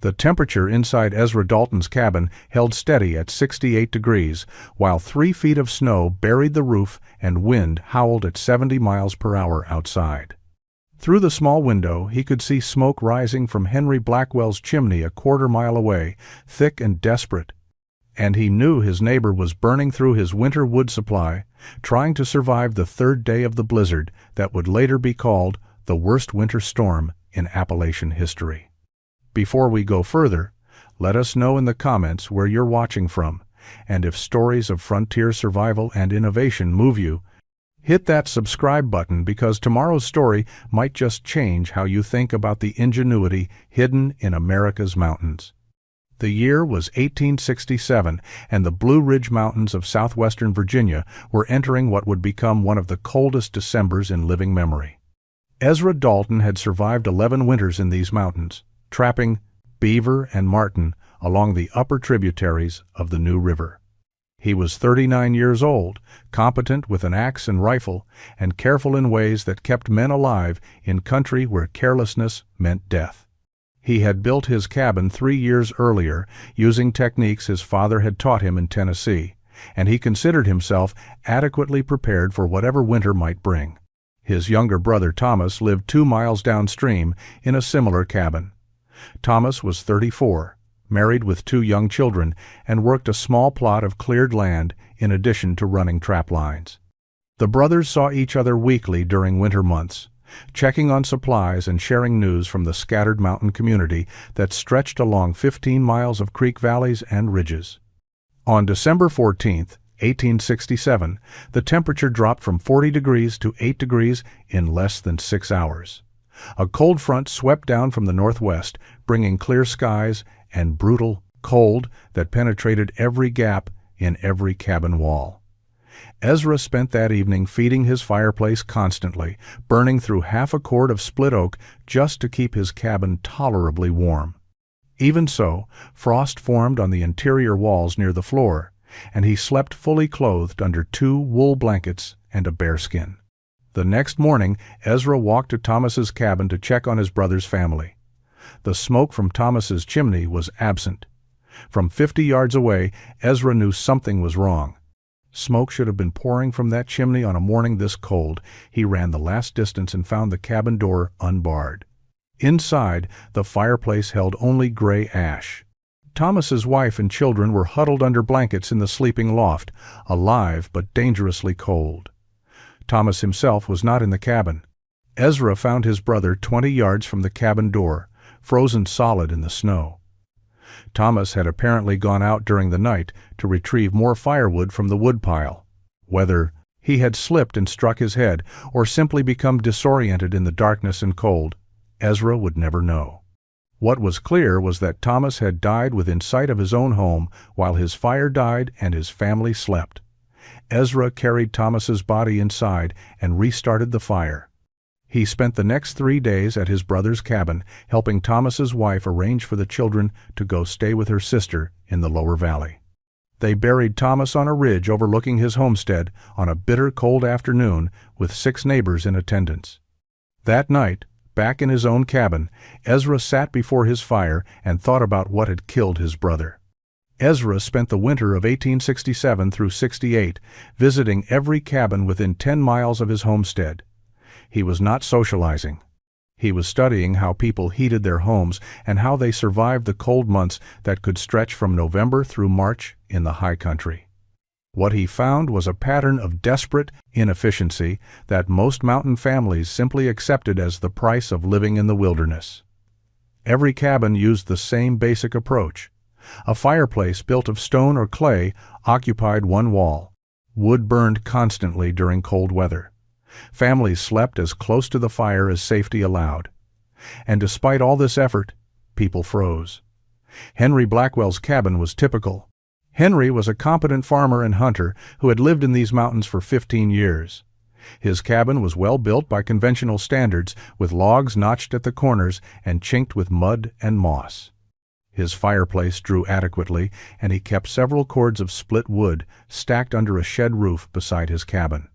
The temperature inside Ezra Dalton's cabin held steady at 68 degrees, while 3 feet of snow buried the roof and wind howled at 70 miles per hour outside. Through the small window, he could see smoke rising from Henry Blackwell's chimney a quarter-mile away, thick and desperate. And he knew his neighbor was burning through his winter wood supply, trying to survive the 3rd day of the blizzard that would later be called the worst winter storm in Appalachian history. Before we go further, let us know in the comments where you're watching from, and if stories of frontier survival and innovation move you, hit that subscribe button because tomorrow's story might just change how you think about the ingenuity hidden in America's mountains. The year was 1867, and the Blue Ridge Mountains of southwestern Virginia were entering what would become one of the coldest Decembers in living memory. Ezra Dalton had survived 11 winters in these mountains, trapping beaver and marten along the upper tributaries of the New River. He was 39 years old, competent with an axe and rifle, and careful in ways that kept men alive in country where carelessness meant death. He had built his cabin 3 years earlier using techniques his father had taught him in Tennessee, and he considered himself adequately prepared for whatever winter might bring. His younger brother Thomas lived 2 miles downstream in a similar cabin. Thomas was 34, married with 2 young children, and worked a small plot of cleared land in addition to running trap lines. The brothers saw each other weekly during winter months, checking on supplies and sharing news from the scattered mountain community that stretched along 15 miles of creek valleys and ridges. On December 14, 1867, the temperature dropped from 40 degrees to 8 degrees in less than 6 hours. A cold front swept down from the northwest, bringing clear skies and brutal cold that penetrated every gap in every cabin wall. Ezra spent that evening feeding his fireplace constantly, burning through half a cord of split oak just to keep his cabin tolerably warm. Even so, frost formed on the interior walls near the floor, and he slept fully clothed under 2 wool blankets and a bearskin. The next morning, Ezra walked to Thomas's cabin to check on his brother's family. The smoke from Thomas's chimney was absent. From 50 yards away, Ezra knew something was wrong. Smoke should have been pouring from that chimney on a morning this cold. He ran the last distance and found the cabin door unbarred. Inside, the fireplace held only gray ash. Thomas's wife and children were huddled under blankets in the sleeping loft, alive but dangerously cold. Thomas himself was not in the cabin. Ezra found his brother 20 yards from the cabin door, frozen solid in the snow. Thomas had apparently gone out during the night to retrieve more firewood from the woodpile. Whether he had slipped and struck his head or simply become disoriented in the darkness and cold, Ezra would never know. What was clear was that Thomas had died within sight of his own home while his fire died and his family slept. Ezra carried Thomas's body inside and restarted the fire. He spent the next 3 days at his brother's cabin, helping Thomas's wife arrange for the children to go stay with her sister in the lower valley. They buried Thomas on a ridge overlooking his homestead on a bitter cold afternoon with 6 neighbors in attendance. That night, back in his own cabin, Ezra sat before his fire and thought about what had killed his brother. Ezra spent the winter of 1867 through 68 visiting every cabin within 10 miles of his homestead. He was not socializing. He was studying how people heated their homes and how they survived the cold months that could stretch from November through March in the high country. What he found was a pattern of desperate inefficiency that most mountain families simply accepted as the price of living in the wilderness. Every cabin used the same basic approach. A fireplace built of stone or clay occupied one wall. Wood burned constantly during cold weather. Families slept as close to the fire as safety allowed. And despite all this effort, people froze. Henry Blackwell's cabin was typical. Henry was a competent farmer and hunter who had lived in these mountains for 15 years. His cabin was well built by conventional standards, with logs notched at the corners and chinked with mud and moss. His fireplace drew adequately, and he kept several cords of split wood stacked under a shed roof beside his cabin.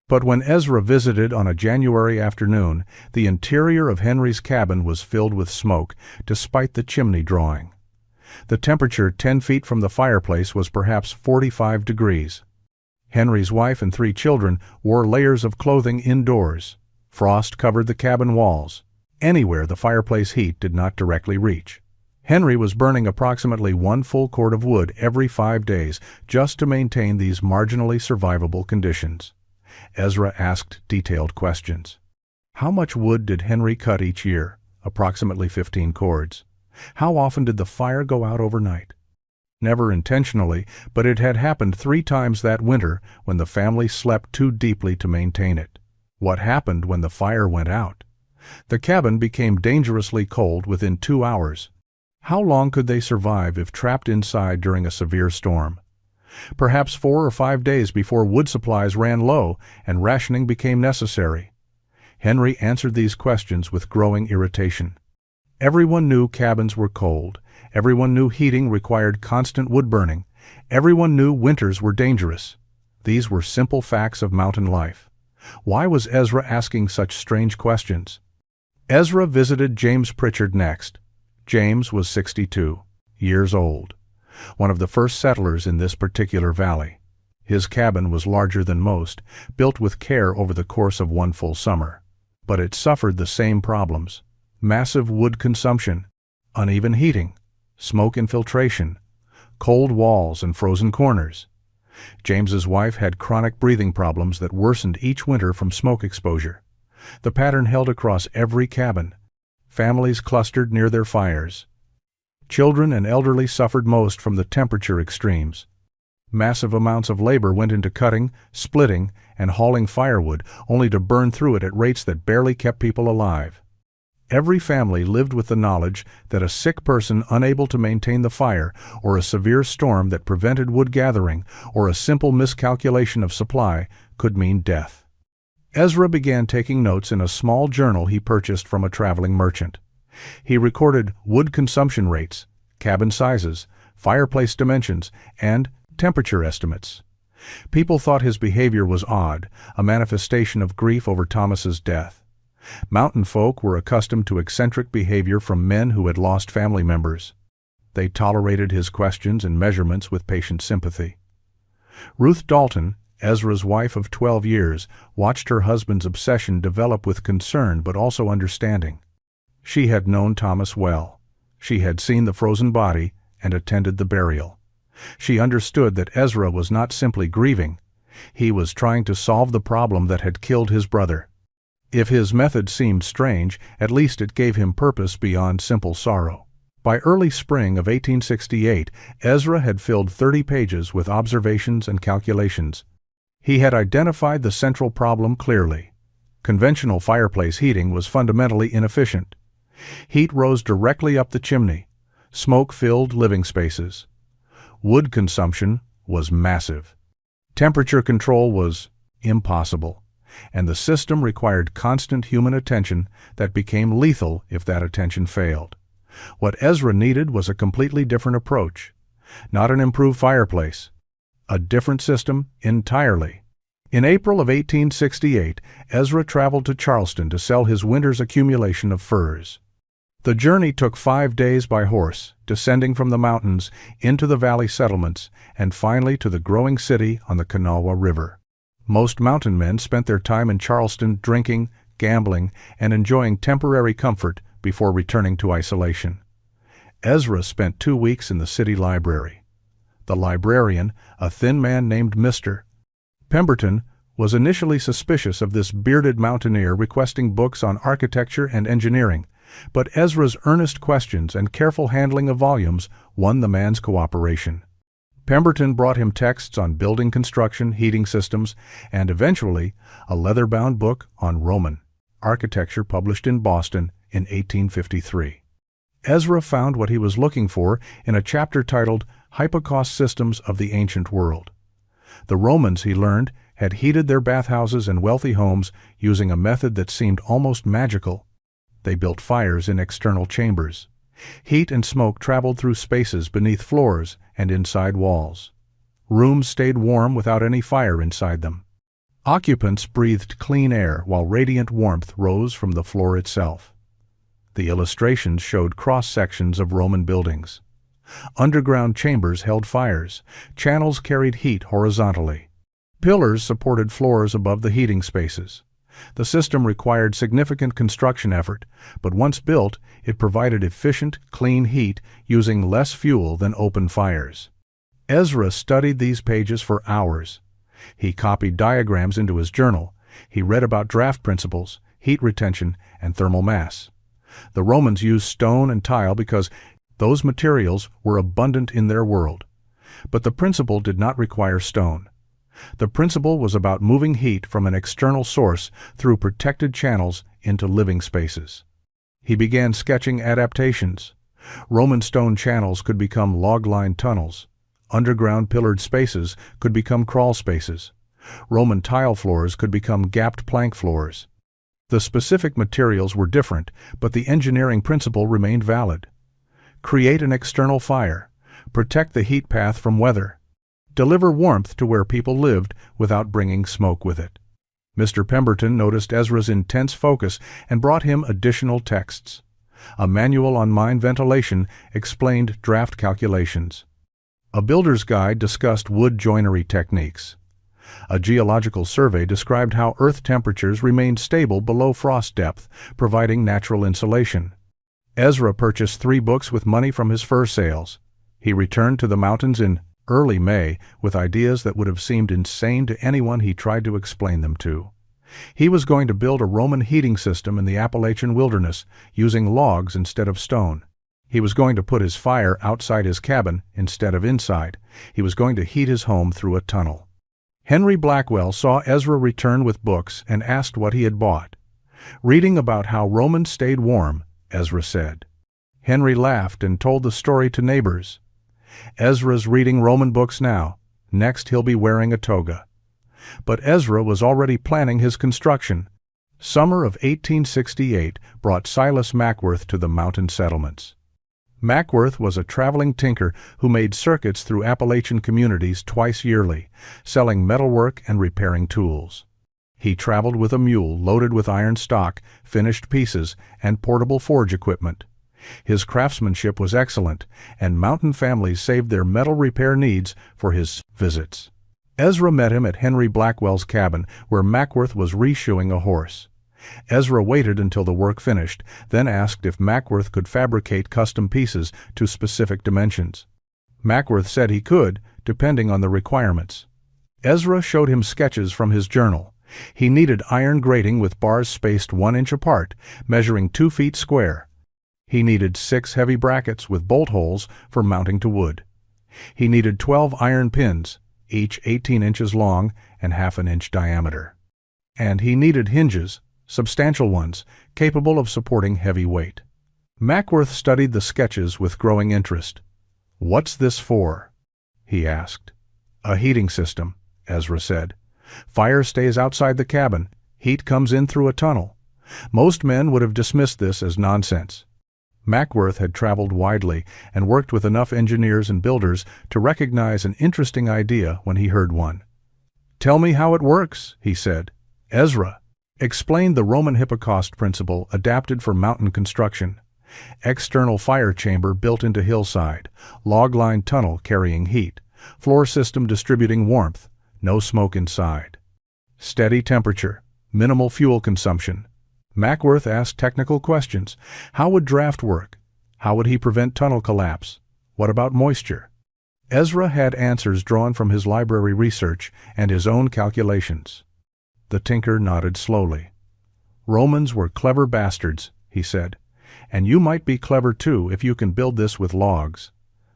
But when Ezra visited on a January afternoon, the interior of Henry's cabin was filled with smoke, despite the chimney drawing. The temperature 10 feet from the fireplace was perhaps 45 degrees. Henry's wife and 3 children wore layers of clothing indoors. Frost covered the cabin walls. Anywhere the fireplace heat did not directly reach. Henry was burning approximately 1 full cord of wood every 5 days just to maintain these marginally survivable conditions. Ezra asked detailed questions. How much wood did Henry cut each year? Approximately 15 cords. How often did the fire go out overnight? Never intentionally, but it had happened 3 times that winter when the family slept too deeply to maintain it. What happened when the fire went out? The cabin became dangerously cold within 2 hours. How long could they survive if trapped inside during a severe storm? Perhaps 4 or 5 days before wood supplies ran low and rationing became necessary. Henry answered these questions with growing irritation. Everyone knew cabins were cold. Everyone knew heating required constant wood burning. Everyone knew winters were dangerous. These were simple facts of mountain life. Why was Ezra asking such strange questions? Ezra visited James Pritchard next. James was 62 years old, one of the first settlers in this particular valley. His cabin was larger than most, built with care over the course of 1 full summer. But it suffered the same problems: massive wood consumption, uneven heating, smoke infiltration, cold walls and frozen corners. James's wife had chronic breathing problems that worsened each winter from smoke exposure. The pattern held across every cabin. Families clustered near their fires. Children and elderly suffered most from the temperature extremes. Massive amounts of labor went into cutting, splitting, and hauling firewood, only to burn through it at rates that barely kept people alive. Every family lived with the knowledge that a sick person unable to maintain the fire, or a severe storm that prevented wood gathering, or a simple miscalculation of supply could mean death. Ezra began taking notes in a small journal he purchased from a traveling merchant. He recorded wood consumption rates, cabin sizes, fireplace dimensions, and temperature estimates. People thought his behavior was odd, a manifestation of grief over Thomas's death. Mountain folk were accustomed to eccentric behavior from men who had lost family members. They tolerated his questions and measurements with patient sympathy. Ruth Dalton, Ezra's wife of 12 years, watched her husband's obsession develop with concern but also understanding. She had known Thomas well. She had seen the frozen body and attended the burial. She understood that Ezra was not simply grieving. He was trying to solve the problem that had killed his brother. If his method seemed strange, at least it gave him purpose beyond simple sorrow. By early spring of 1868, Ezra had filled 30 pages with observations and calculations. He had identified the central problem clearly. Conventional fireplace heating was fundamentally inefficient. Heat rose directly up the chimney. Smoke filled living spaces. Wood consumption was massive. Temperature control was impossible, and the system required constant human attention that became lethal if that attention failed. What Ezra needed was a completely different approach. Not an improved fireplace. A different system entirely. In April of 1868, Ezra traveled to Charleston to sell his winter's accumulation of furs. The journey took 5 days by horse, descending from the mountains into the valley settlements and finally to the growing city on the Kanawha River. Most mountain men spent their time in Charleston drinking, gambling, and enjoying temporary comfort before returning to isolation. Ezra spent 2 weeks in the city library. The librarian, a thin man named Mr. Pemberton, was initially suspicious of this bearded mountaineer requesting books on architecture and engineering, but Ezra's earnest questions and careful handling of volumes won the man's cooperation. Pemberton brought him texts on building construction, heating systems, and eventually a leather-bound book on Roman architecture published in Boston in 1853. Ezra found what he was looking for in a chapter titled Hypocaust Systems of the Ancient World. The Romans, he learned, had heated their bathhouses and wealthy homes using a method that seemed almost magical. They built fires in external chambers. Heat and smoke traveled through spaces beneath floors and inside walls. Rooms stayed warm without any fire inside them. Occupants breathed clean air while radiant warmth rose from the floor itself. The illustrations showed cross-sections of Roman buildings. Underground chambers held fires. Channels carried heat horizontally. Pillars supported floors above the heating spaces. The system required significant construction effort, but once built, it provided efficient, clean heat using less fuel than open fires. Ezra studied these pages for hours. He copied diagrams into his journal. He read about draft principles, heat retention, and thermal mass. The Romans used stone and tile because those materials were abundant in their world. But the principle did not require stone. The principle was about moving heat from an external source through protected channels into living spaces. He began sketching adaptations. Roman stone channels could become log-lined tunnels. Underground pillared spaces could become crawl spaces. Roman tile floors could become gapped plank floors. The specific materials were different, but the engineering principle remained valid. Create an external fire. Protect the heat path from weather. Deliver warmth to where people lived without bringing smoke with it. Mr. Pemberton noticed Ezra's intense focus and brought him additional texts. A manual on mine ventilation explained draft calculations. A builder's guide discussed wood joinery techniques. A geological survey described how earth temperatures remained stable below frost depth, providing natural insulation. Ezra purchased 3 books with money from his fur sales. He returned to the mountains in early May with ideas that would have seemed insane to anyone he tried to explain them to. He was going to build a Roman heating system in the Appalachian wilderness, using logs instead of stone. He was going to put his fire outside his cabin instead of inside. He was going to heat his home through a tunnel. Henry Blackwell saw Ezra return with books and asked what he had bought. Reading about how Romans stayed warm, Ezra said. Henry laughed and told the story to neighbors. Ezra's reading Roman books now. Next he'll be wearing a toga. But Ezra was already planning his construction. Summer of 1868 brought Silas Mackworth to the mountain settlements. Mackworth was a traveling tinker who made circuits through Appalachian communities twice yearly, selling metalwork and repairing tools. He traveled with a mule loaded with iron stock, finished pieces, and portable forge equipment. His craftsmanship was excellent, and mountain families saved their metal repair needs for his visits. Ezra met him at Henry Blackwell's cabin, where Mackworth was reshoeing a horse. Ezra waited until the work finished, then asked if Mackworth could fabricate custom pieces to specific dimensions. Mackworth said he could, depending on the requirements. Ezra showed him sketches from his journal. He needed iron grating with bars spaced 1 inch apart, measuring 2 feet square. He needed 6 heavy brackets with bolt holes for mounting to wood. He needed 12 iron pins, each 18 inches long and ½ inch diameter. And he needed hinges, substantial ones, capable of supporting heavy weight. Mackworth studied the sketches with growing interest. "What's this for?" he asked. "A heating system," Ezra said. "Fire stays outside the cabin. Heat comes in through a tunnel." Most men would have dismissed this as nonsense. Mackworth had traveled widely and worked with enough engineers and builders to recognize an interesting idea when he heard one. "Tell me how it works," he said. Ezra explained the Roman Hippocaust principle adapted for mountain construction. External fire chamber built into hillside, log-lined tunnel carrying heat, floor system distributing warmth, no smoke inside. Steady temperature, minimal fuel consumption. Mackworth asked technical questions. How would draft work? How would he prevent tunnel collapse? What about moisture? Ezra had answers drawn from his library research and his own calculations. The tinker nodded slowly. "Romans were clever bastards," he said, "and you might be clever too if you can build this with logs."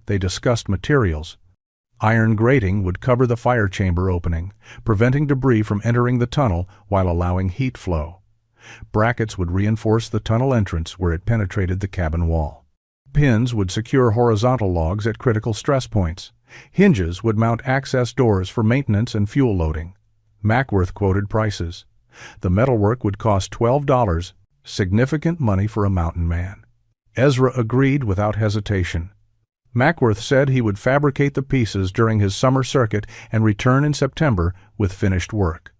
They discussed materials. Iron grating would cover the fire chamber opening, preventing debris from entering the tunnel while allowing heat flow. Brackets would reinforce the tunnel entrance where it penetrated the cabin wall. Pins would secure horizontal logs at critical stress points. Hinges would mount access doors for maintenance and fuel loading. Mackworth quoted prices. The metalwork would cost $12, significant money for a mountain man. Ezra agreed without hesitation. Mackworth said he would fabricate the pieces during his summer circuit and return in September with finished work.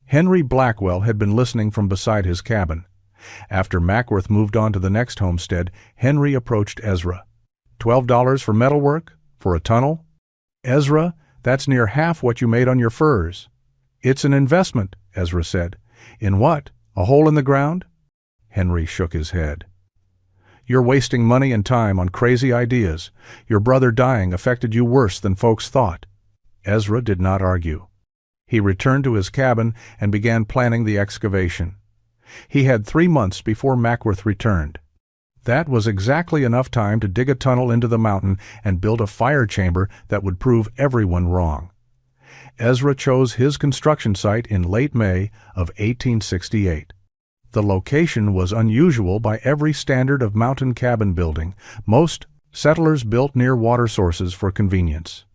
Henry Blackwell had been listening from beside his cabin. After Mackworth moved on to the next homestead, Henry approached Ezra. $12 for metalwork? For a tunnel? Ezra, that's near half what you made on your furs. It's an investment, Ezra said. In what? A hole in the ground? Henry shook his head. You're wasting money and time on crazy ideas. Your brother dying affected you worse than folks thought. Ezra did not argue. He returned to his cabin and began planning the excavation. He had 3 months before Mackworth returned. That was exactly enough time to dig a tunnel into the mountain and build a fire chamber that would prove everyone wrong. Ezra chose his construction site in late May of 1868. The location was unusual by every standard of mountain cabin building. Most settlers built near water sources for convenience.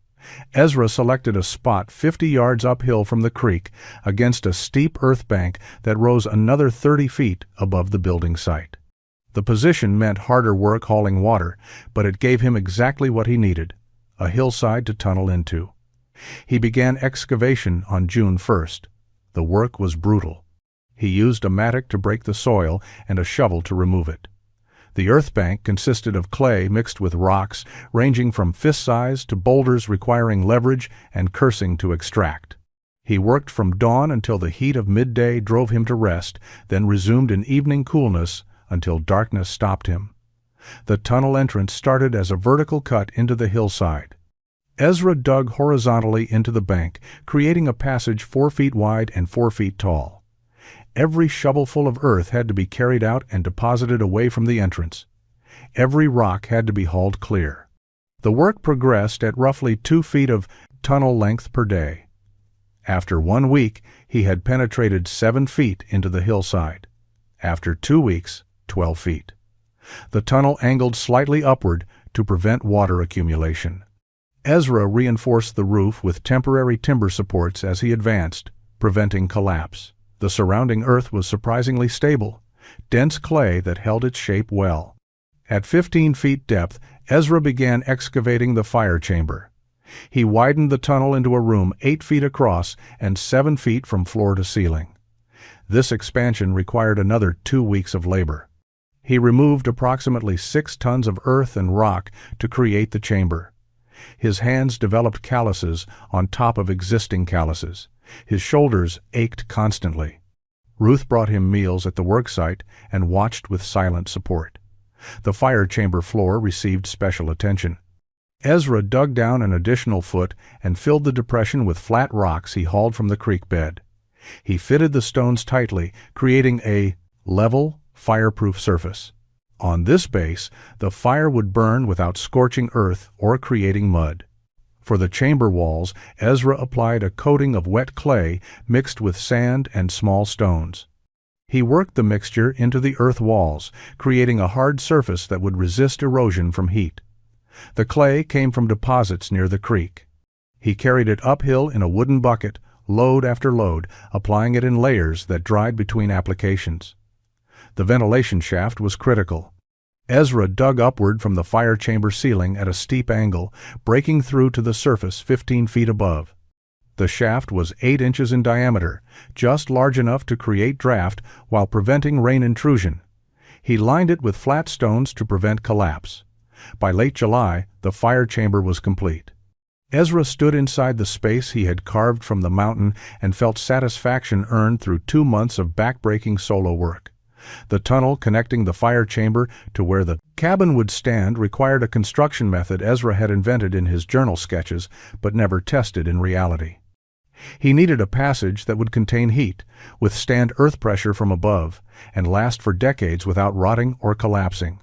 Ezra selected a spot 50 yards uphill from the creek against a steep earth bank that rose another 30 feet above the building site. The position meant harder work hauling water, but it gave him exactly what he needed, a hillside to tunnel into. He began excavation on June 1st. The work was brutal. He used a mattock to break the soil and a shovel to remove it. The earth bank consisted of clay mixed with rocks, ranging from fist size to boulders requiring leverage and cursing to extract. He worked from dawn until the heat of midday drove him to rest, then resumed in evening coolness until darkness stopped him. The tunnel entrance started as a vertical cut into the hillside. Ezra dug horizontally into the bank, creating a passage 4 feet wide and 4 feet tall. Every shovelful of earth had to be carried out and deposited away from the entrance. Every rock had to be hauled clear. The work progressed at roughly 2 feet of tunnel length per day. After 1 week, he had penetrated 7 feet into the hillside. After 2 weeks, 12 feet. The tunnel angled slightly upward to prevent water accumulation. Ezra reinforced the roof with temporary timber supports as he advanced, preventing collapse. The surrounding earth was surprisingly stable, dense clay that held its shape well. At 15 feet depth, Ezra began excavating the fire chamber. He widened the tunnel into a room 8 feet across and 7 feet from floor to ceiling. This expansion required another 2 weeks of labor. He removed approximately 6 tons of earth and rock to create the chamber. His hands developed calluses on top of existing calluses. His shoulders ached constantly. Ruth brought him meals at the worksite and watched with silent support. The fire chamber floor received special attention. Ezra dug down an additional foot and filled the depression with flat rocks he hauled from the creek bed. He fitted the stones tightly, creating a level, fireproof surface. On this base, the fire would burn without scorching earth or creating mud. For the chamber walls, Ezra applied a coating of wet clay mixed with sand and small stones. He worked the mixture into the earth walls, creating a hard surface that would resist erosion from heat. The clay came from deposits near the creek. He carried it uphill in a wooden bucket, load after load, applying it in layers that dried between applications. The ventilation shaft was critical. Ezra dug upward from the fire chamber ceiling at a steep angle, breaking through to the surface 15 feet above. The shaft was 8 inches in diameter, just large enough to create draft while preventing rain intrusion. He lined it with flat stones to prevent collapse. By late July, the fire chamber was complete. Ezra stood inside the space he had carved from the mountain and felt satisfaction earned through 2 months of back-breaking solo work. The tunnel connecting the fire chamber to where the cabin would stand required a construction method Ezra had invented in his journal sketches but never tested in reality. He needed a passage that would contain heat, withstand earth pressure from above, and last for decades without rotting or collapsing.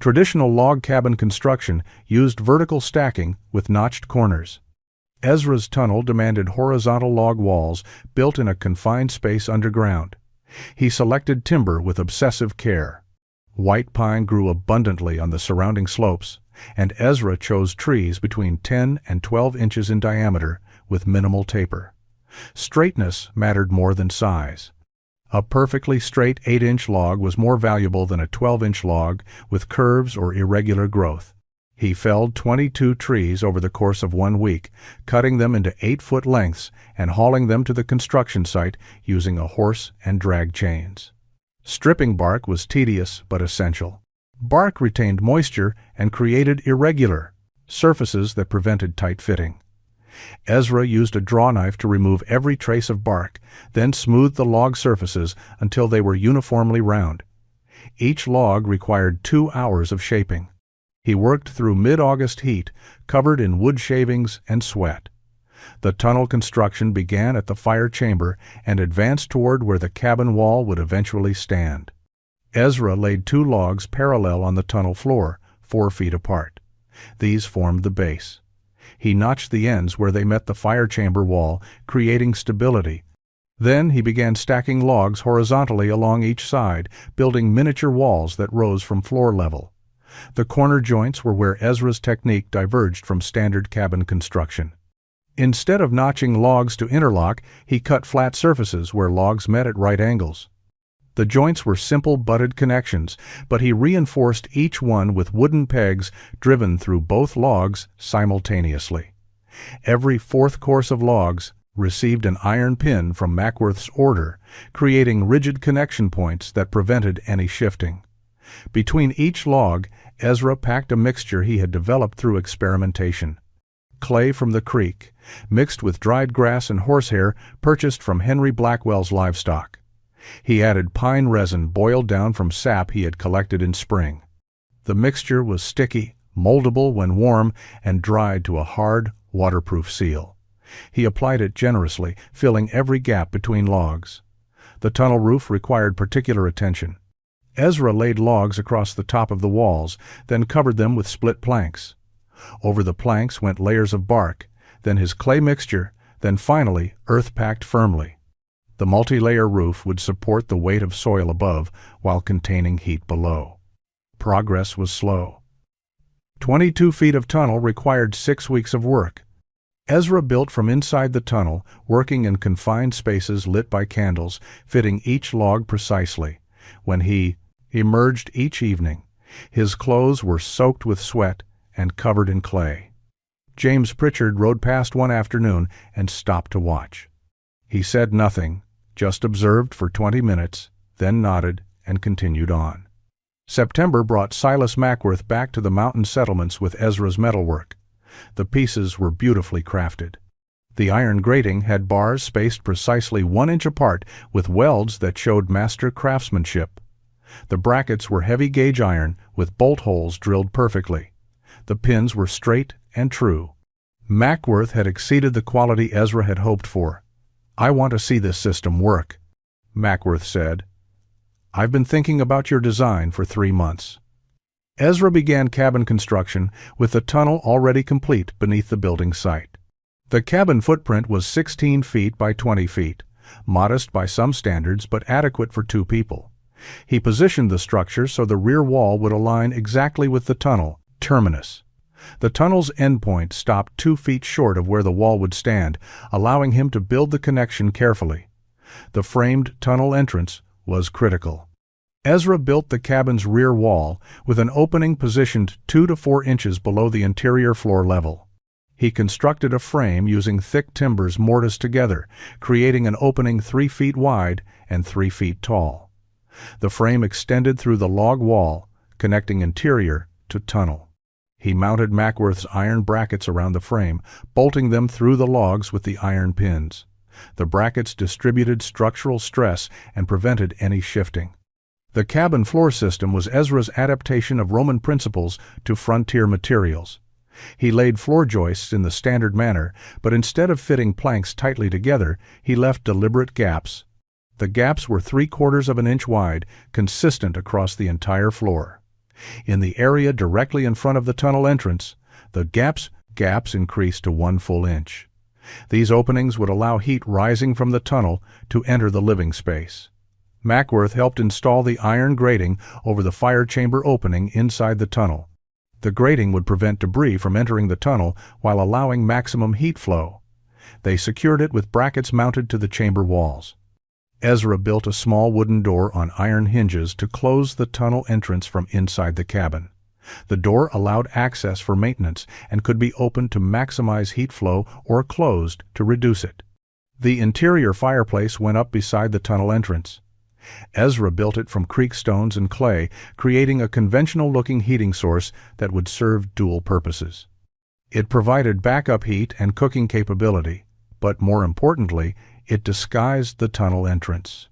Traditional log cabin construction used vertical stacking with notched corners. Ezra's tunnel demanded horizontal log walls built in a confined space underground. He selected timber with obsessive care. White pine grew abundantly on the surrounding slopes, and Ezra chose trees between 10 and 12 inches in diameter with minimal taper. Straightness mattered more than size. A perfectly straight 8-inch log was more valuable than a 12-inch log with curves or irregular growth. He felled 22 trees over the course of 1 week, cutting them into 8-foot lengths and hauling them to the construction site using a horse and drag chains. Stripping bark was tedious but essential. Bark retained moisture and created irregular surfaces that prevented tight fitting. Ezra used a draw knife to remove every trace of bark, then smoothed the log surfaces until they were uniformly round. Each log required 2 hours of shaping. He worked through mid-August heat, covered in wood shavings and sweat. The tunnel construction began at the fire chamber and advanced toward where the cabin wall would eventually stand. Ezra laid 2 logs parallel on the tunnel floor, 4 feet apart. These formed the base. He notched the ends where they met the fire chamber wall, creating stability. Then he began stacking logs horizontally along each side, building miniature walls that rose from floor level. The corner joints were where Ezra's technique diverged from standard cabin construction. Instead of notching logs to interlock, he cut flat surfaces where logs met at right angles. The joints were simple butted connections, but he reinforced each one with wooden pegs driven through both logs simultaneously. Every 4th course of logs received an iron pin from Mackworth's order, creating rigid connection points that prevented any shifting. Between each log, Ezra packed a mixture he had developed through experimentation. Clay from the creek, mixed with dried grass and horsehair purchased from Henry Blackwell's livestock. He added pine resin boiled down from sap he had collected in spring. The mixture was sticky, moldable when warm, and dried to a hard, waterproof seal. He applied it generously, filling every gap between logs. The tunnel roof required particular attention. Ezra laid logs across the top of the walls, then covered them with split planks. Over the planks went layers of bark, then his clay mixture, then finally earth packed firmly. The multi-layer roof would support the weight of soil above while containing heat below. Progress was slow. 22 feet of tunnel required 6 weeks of work. Ezra built from inside the tunnel, working in confined spaces lit by candles, fitting each log precisely. When he emerged each evening, his clothes were soaked with sweat and covered in clay. James Pritchard rode past one afternoon and stopped to watch. He said nothing, just observed for 20 minutes, then nodded and continued on. September brought Silas Mackworth back to the mountain settlements with Ezra's metalwork. The pieces were beautifully crafted. The iron grating had bars spaced precisely 1 inch apart with welds that showed master craftsmanship. The brackets were heavy-gauge iron with bolt holes drilled perfectly. The pins were straight and true. Mackworth had exceeded the quality Ezra had hoped for. "I want to see this system work," Mackworth said. "I've been thinking about your design for 3 months." Ezra began cabin construction with the tunnel already complete beneath the building site. The cabin footprint was 16 feet by 20 feet, modest by some standards but adequate for 2 people. He positioned the structure so the rear wall would align exactly with the tunnel terminus. The tunnel's endpoint stopped 2 feet short of where the wall would stand, allowing him to build the connection carefully. The framed tunnel entrance was critical. Ezra built the cabin's rear wall with an opening positioned 2 to 4 inches below the interior floor level. He constructed a frame using thick timbers mortised together, creating an opening 3 feet wide and 3 feet tall. The frame extended through the log wall, connecting interior to tunnel. He mounted Mackworth's iron brackets around the frame, bolting them through the logs with the iron pins. The brackets distributed structural stress and prevented any shifting. The cabin floor system was Ezra's adaptation of Roman principles to frontier materials. He laid floor joists in the standard manner, but instead of fitting planks tightly together, he left deliberate gaps. The gaps were 3/4 of an inch wide, consistent across the entire floor. In the area directly in front of the tunnel entrance, the gaps increased to 1 full inch. These openings would allow heat rising from the tunnel to enter the living space. Mackworth helped install the iron grating over the fire chamber opening inside the tunnel. The grating would prevent debris from entering the tunnel while allowing maximum heat flow. They secured it with brackets mounted to the chamber walls. Ezra built a small wooden door on iron hinges to close the tunnel entrance from inside the cabin. The door allowed access for maintenance and could be opened to maximize heat flow or closed to reduce it. The interior fireplace went up beside the tunnel entrance. Ezra built it from creek stones and clay, creating a conventional-looking heating source that would serve dual purposes. It provided backup heat and cooking capability, but more importantly, it disguised the tunnel entrance.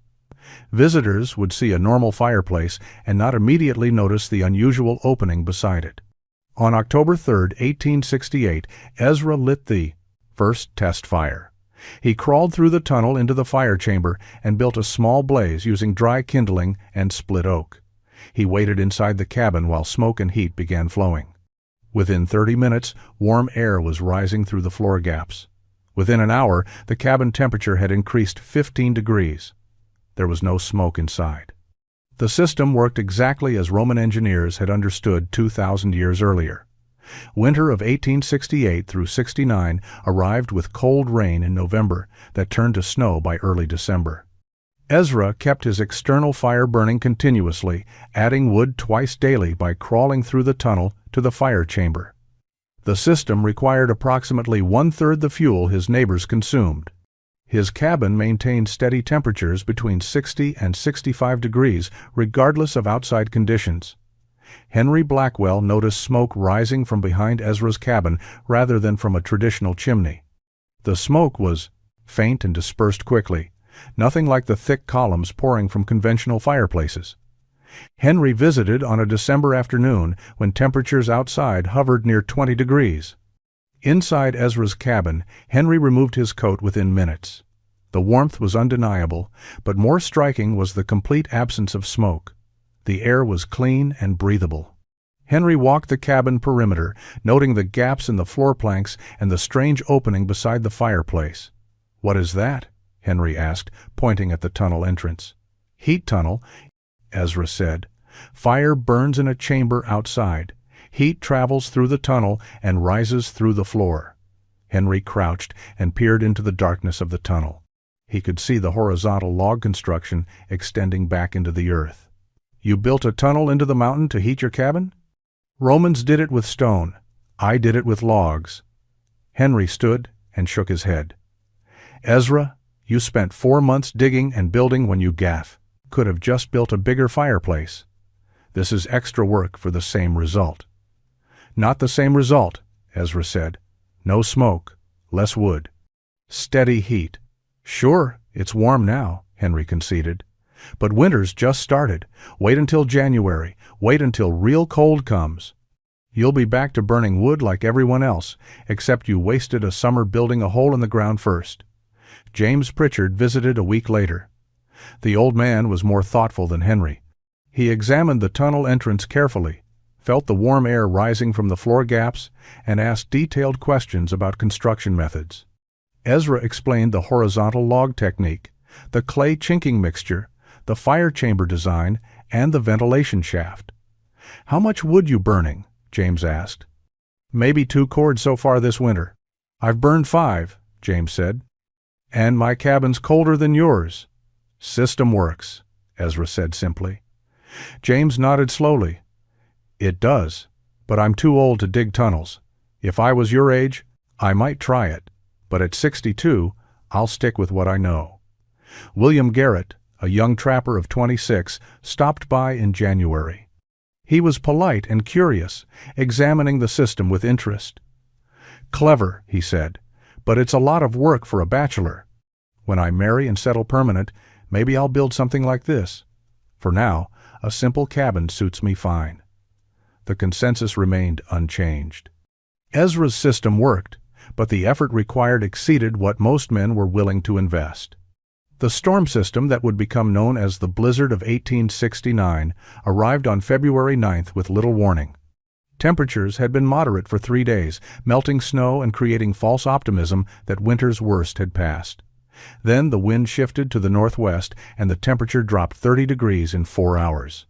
Visitors would see a normal fireplace and not immediately notice the unusual opening beside it. On October 3, 1868, Ezra lit the first test fire. He crawled through the tunnel into the fire chamber and built a small blaze using dry kindling and split oak. He waited inside the cabin while smoke and heat began flowing. Within 30 minutes, warm air was rising through the floor gaps. Within an hour, the cabin temperature had increased 15 degrees. There was no smoke inside. The system worked exactly as Roman engineers had understood 2,000 years earlier. Winter of 1868 through 69 arrived with cold rain in November that turned to snow by early December. Ezra kept his external fire burning continuously, adding wood twice daily by crawling through the tunnel to the fire chamber. The system required approximately one-third the fuel his neighbors consumed. His cabin maintained steady temperatures between 60 and 65 degrees, regardless of outside conditions. Henry Blackwell noticed smoke rising from behind Ezra's cabin rather than from a traditional chimney. The smoke was faint and dispersed quickly, nothing like the thick columns pouring from conventional fireplaces. Henry visited on a December afternoon when temperatures outside hovered near 20 degrees. Inside Ezra's cabin, Henry removed his coat within minutes. The warmth was undeniable, but more striking was the complete absence of smoke. The air was clean and breathable. Henry walked the cabin perimeter, noting the gaps in the floor planks and the strange opening beside the fireplace. "What is that?" Henry asked, pointing at the tunnel entrance. "Heat tunnel," Ezra said. "Fire burns in a chamber outside. Heat travels through the tunnel and rises through the floor." Henry crouched and peered into the darkness of the tunnel. He could see the horizontal log construction extending back into the earth. "You built a tunnel into the mountain to heat your cabin?" "Romans did it with stone. I did it with logs." Henry stood and shook his head. "Ezra, you spent 4 months digging and building when you could have just built a bigger fireplace. This is extra work for the same result." "Not the same result," Ezra said. "No smoke, less wood. Steady heat." "Sure, it's warm now," Henry conceded. "But winter's just started. Wait until January. Wait until real cold comes. You'll be back to burning wood like everyone else, except you wasted a summer building a hole in the ground first." James Pritchard visited a week later. The old man was more thoughtful than Henry. He examined the tunnel entrance carefully, felt the warm air rising from the floor gaps, and asked detailed questions about construction methods. Ezra explained the horizontal log technique, the clay chinking mixture, the fire chamber design, and the ventilation shaft. "How much wood you burning?" James asked. "Maybe 2 cords so far this winter." "I've burned 5, James said. "And my cabin's colder than yours." "System works," Ezra said simply. James nodded slowly. "It does, but I'm too old to dig tunnels. If I was your age, I might try it, but at 62, I'll stick with what I know." William Garrett, a young trapper of 26, stopped by in January. He was polite and curious, examining the system with interest. "Clever," he said, "but it's a lot of work for a bachelor. When I marry and settle permanent, maybe I'll build something like this. For now, a simple cabin suits me fine." The consensus remained unchanged. Ezra's system worked, but the effort required exceeded what most men were willing to invest. The storm system that would become known as the Blizzard of 1869 arrived on February 9th with little warning. Temperatures had been moderate for 3 days, melting snow and creating false optimism that winter's worst had passed. Then the wind shifted to the northwest and the temperature dropped 30 degrees in 4 hours.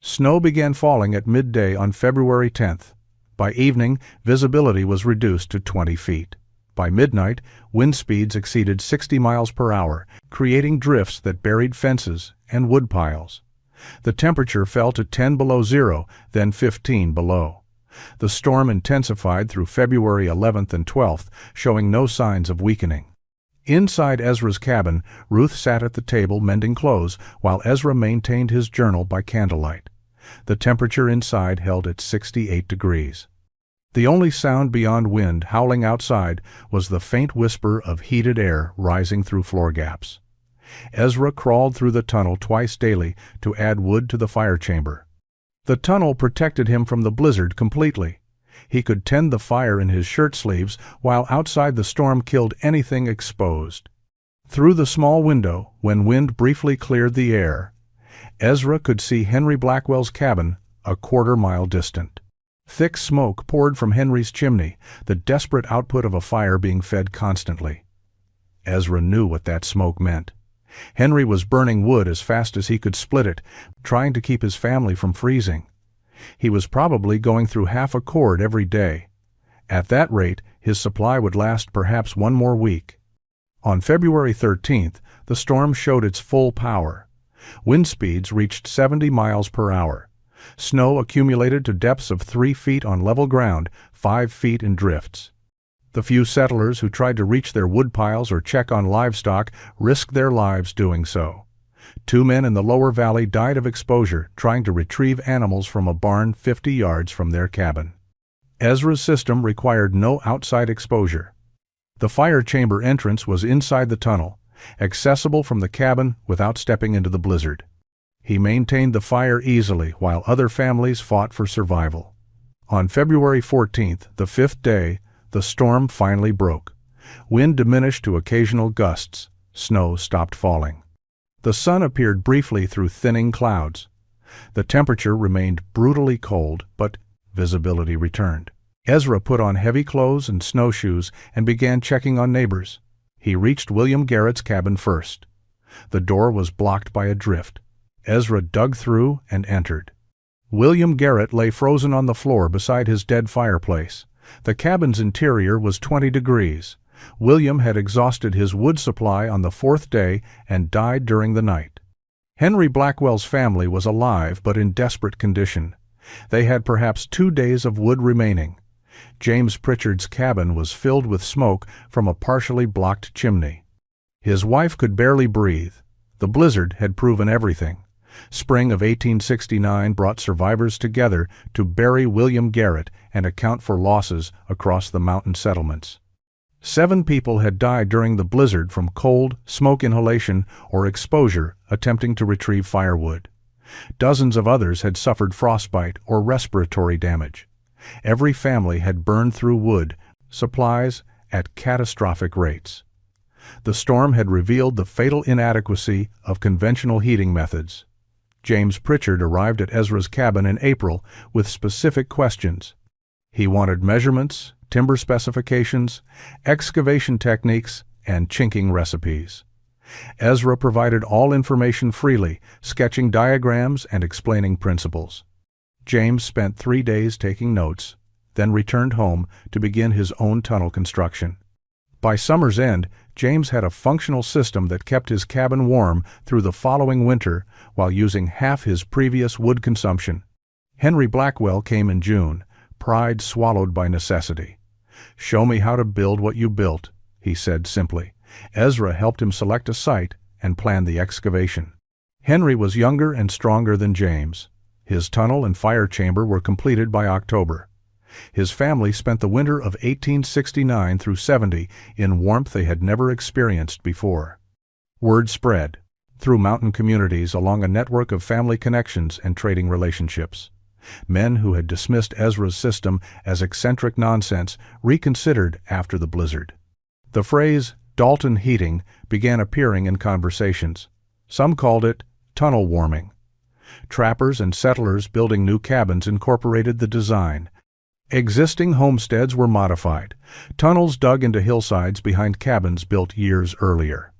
Snow began falling at midday on February 10th. By evening, visibility was reduced to 20 feet. By midnight, wind speeds exceeded 60 miles per hour, creating drifts that buried fences and wood piles. The temperature fell to 10 below zero, then 15 below. The storm intensified through February 11th and 12th, showing no signs of weakening. Inside Ezra's cabin, Ruth sat at the table mending clothes while Ezra maintained his journal by candlelight. The temperature inside held at 68 degrees. The only sound beyond wind howling outside was the faint whisper of heated air rising through floor gaps. Ezra crawled through the tunnel twice daily to add wood to the fire chamber. The tunnel protected him from the blizzard completely. He could tend the fire in his shirt sleeves, while outside the storm killed anything exposed. Through the small window, when wind briefly cleared the air, Ezra could see Henry Blackwell's cabin a quarter-mile distant. Thick smoke poured from Henry's chimney, the desperate output of a fire being fed constantly. Ezra knew what that smoke meant. Henry was burning wood as fast as he could split it, trying to keep his family from freezing. He was probably going through half a cord every day. At that rate, his supply would last perhaps one more week. On February 13th, the storm showed its full power. Wind speeds reached 70 miles per hour. Snow accumulated to depths of 3 feet on level ground, 5 feet in drifts. The few settlers who tried to reach their woodpiles or check on livestock risked their lives doing so. 2 men in the lower valley died of exposure trying to retrieve animals from a barn 50 yards from their cabin. Ezra's system required no outside exposure. The fire chamber entrance was inside the tunnel, accessible from the cabin without stepping into the blizzard. He maintained the fire easily while other families fought for survival. On February 14th, the 5th day, the storm finally broke. Wind diminished to occasional gusts. Snow stopped falling. The sun appeared briefly through thinning clouds. The temperature remained brutally cold, but visibility returned. Ezra put on heavy clothes and snowshoes and began checking on neighbors. He reached William Garrett's cabin first. The door was blocked by a drift. Ezra dug through and entered. William Garrett lay frozen on the floor beside his dead fireplace. The cabin's interior was 20 degrees. William had exhausted his wood supply on the 4th day and died during the night. Henry Blackwell's family was alive but in desperate condition. They had perhaps 2 days of wood remaining. James Pritchard's cabin was filled with smoke from a partially blocked chimney. His wife could barely breathe. The blizzard had proven everything. Spring of 1869 brought survivors together to bury William Garrett and account for losses across the mountain settlements. 7 people had died during the blizzard from cold, smoke inhalation, or exposure attempting to retrieve firewood. Dozens of others had suffered frostbite or respiratory damage. Every family had burned through wood supplies at catastrophic rates. The storm had revealed the fatal inadequacy of conventional heating methods. James Pritchard arrived at Ezra's cabin in April with specific questions. He wanted measurements, timber specifications, excavation techniques, and chinking recipes. Ezra provided all information freely, sketching diagrams and explaining principles. James spent 3 days taking notes, then returned home to begin his own tunnel construction. By summer's end, James had a functional system that kept his cabin warm through the following winter while using half his previous wood consumption. Henry Blackwell came in June, pride swallowed by necessity. "Show me how to build what you built," he said simply. Ezra helped him select a site and plan the excavation. Henry was younger and stronger than James. His tunnel and fire chamber were completed by October. His family spent the winter of 1869 through 70 in warmth they had never experienced before. Word spread through mountain communities along a network of family connections and trading relationships. Men who had dismissed Ezra's system as eccentric nonsense reconsidered after the blizzard. The phrase Dalton heating began appearing in conversations. Some called it tunnel warming. Trappers and settlers building new cabins incorporated the design. Existing homesteads were modified. Tunnels dug into hillsides behind cabins built years earlier.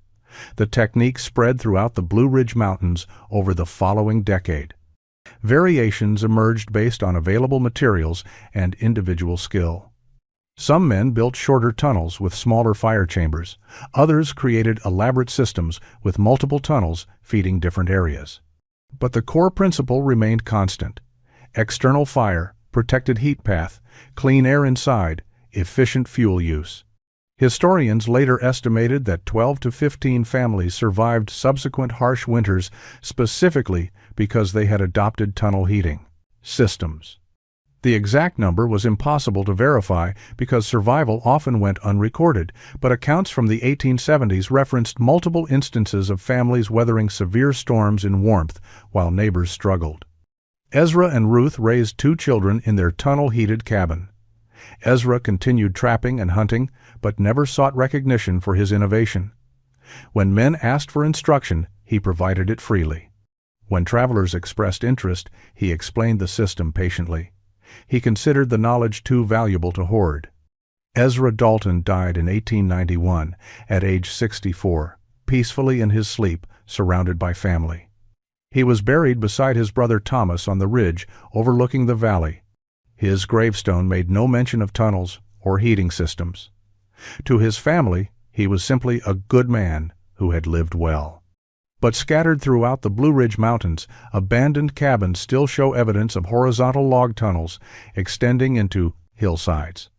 The technique spread throughout the Blue Ridge Mountains over the following decade. Variations emerged based on available materials and individual skill. Some men built shorter tunnels with smaller fire chambers. Others created elaborate systems with multiple tunnels feeding different areas. But the core principle remained constant: external fire, protected heat path, clean air inside, efficient fuel use. Historians later estimated that 12 to 15 families survived subsequent harsh winters specifically because they had adopted tunnel heating systems. The exact number was impossible to verify because survival often went unrecorded, but accounts from the 1870s referenced multiple instances of families weathering severe storms in warmth while neighbors struggled. Ezra and Ruth raised 2 children in their tunnel-heated cabin. Ezra continued trapping and hunting, but never sought recognition for his innovation. When men asked for instruction, he provided it freely. When travelers expressed interest, he explained the system patiently. He considered the knowledge too valuable to hoard. Ezra Dalton died in 1891, at age 64, peacefully in his sleep, surrounded by family. He was buried beside his brother Thomas on the ridge overlooking the valley. His gravestone made no mention of tunnels or heating systems. To his family, he was simply a good man who had lived well. But scattered throughout the Blue Ridge Mountains, abandoned cabins still show evidence of horizontal log tunnels extending into hillsides.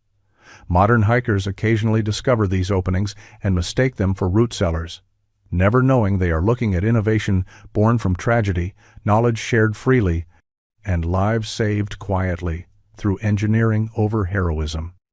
Modern hikers occasionally discover these openings and mistake them for root cellars, never knowing they are looking at innovation born from tragedy, knowledge shared freely, and lives saved quietly through engineering over heroism.